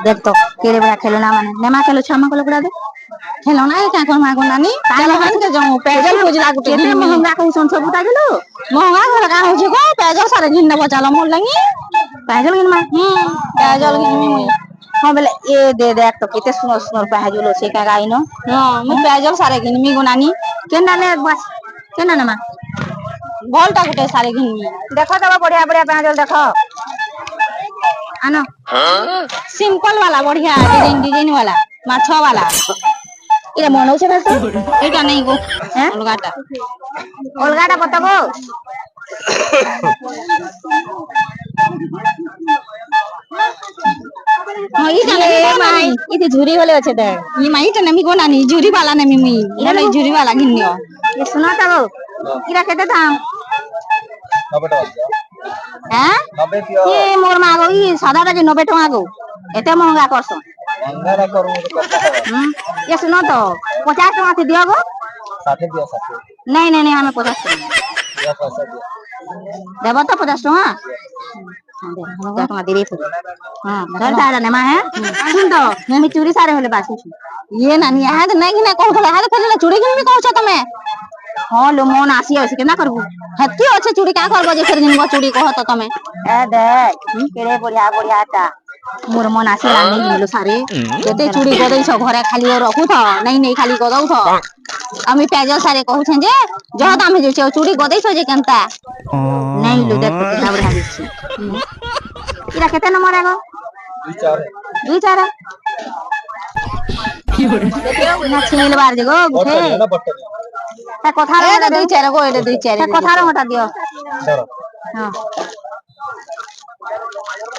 देख तो केड़े बड़ा खेलना माने नेमा खेलो छामा को लुगड़ा दे खेलौना है क्या कोन मागो नानी चलो हम के जाऊ पेजल बुझला गुटे केते महंगा कहू सन सब उठा गेलो महंगा घर का हो गो पेजल सारे घिन देबो चलो मोर लंगी पागल गिन मा पेजल घिन मी हां बेले ए दे देख तो केते सुनो सुनो पाजुलो से का गाइनो हां मु पेजल सारे घिन मी गो नानी केना ले बस केना नमा भलटा गुटे सारे घिन मी देखो तो बढ़िया बढ़िया पाजुल देखो आनो सिंपल वाला बढ़िया डिजाइन डिजाइन वाला माछो वाला इरे मन होছে না তো एटा नहीं गो हैं अलगाटा अलगाटा बताबो हां ई जाने माई इते झुरी होले আছে দেখ ई माई टा नमी गो नानी झुरी वाला नमी मी इरा नहीं झुरी वाला घिनियो ये सुना ता गो इरा केते दाम 90 টাকা हैं 90 দিও ये मोर मागो ई सादा टा जे 90 টাকা गो एते महंगा करसो महंगा ना करू तो करता ये सुनो तो 50 টাকা से दियो गो 60 दियो 60 नहीं नहीं नहीं हमें 50 টাকা या पैसा दियो देबो तो 50 টাকা हां दे दिबे तो हां चल तारा नेमा है सुन तो मैं चूड़ी सारे होले बासी ये नानी यहाँ तो नहीं घिना कौन खला हाथ खेले चूड़ी घिन में कहू छ तमे हां लो मन आसी होसे केना करबू हत्ती अच्छे चूड़ी का करबो जे फिर घिनबो चूड़ी कह त तमे ए देख केड़े बढ़िया बढ़िया ता मोर मन आसी लानी गिनलो सारे केते चूड़ी गदै छ घरे खाली रखू छ नहीं नहीं खाली गदौ छ आमी पेजल सारे कहू छ जे जह दाम जे छ चूड़ी गदै छ जे केनता नहीं लो देख केतना बढ़िया दिछि इरा केते नंबर आगो 2 4 ना छिल बार जगो बुझे ना बट्टे ता कथा ए 2 4 गो ए 2 4 ता कथा रो हटा दियो धरो हां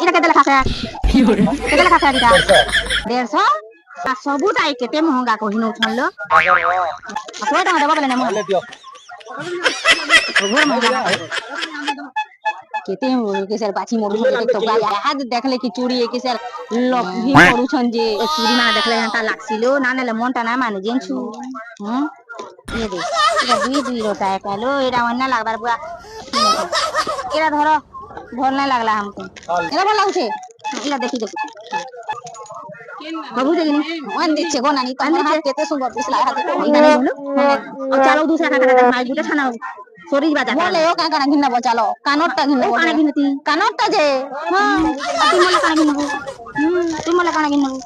इरा केते लिखा है केते लिखा है इरा 150 आ सबुटाई केते महंगा कहिनो छनलो आ तो देबो बेले ने ले दियो घर महंगा केते के सर पाछी मोड़ तो गाय हाथ देखले कि चूड़ी के सर लफी पड़ू छन जे चूड़ी माने देखले हंता लागसिलो नाने ले मोनटा ना माने जेंछु ये दे इरा दुई दुई रोटा कालो इरा वन्ना लागबार बुआ इरा धरो भल नहीं लागला हमको एरा भल लागछे इरा देखि देखि बाबू जगिनी वन दिछे गो नानी तो हाथ केते सुंदर दिसला हाथ को इना नहीं बोलो और चलो दूसरा का माई गुटा छाना सोरी बाजा बोले ओ का घिन्ना बचालो कानोटा घिन्ना ओ काना गिनती कानोटा जे हां अति मला काना गिनबो तू मला काना गिनबो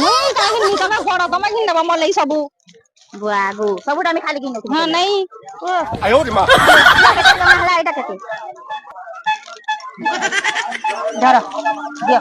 नहीं का घिन्नी तमे घोड़ो तमे घिन्ना मले सबु बुआ गो सबुटा में खाली गिनती हां नहीं आयो रे मां हला एटा केते धरो दियो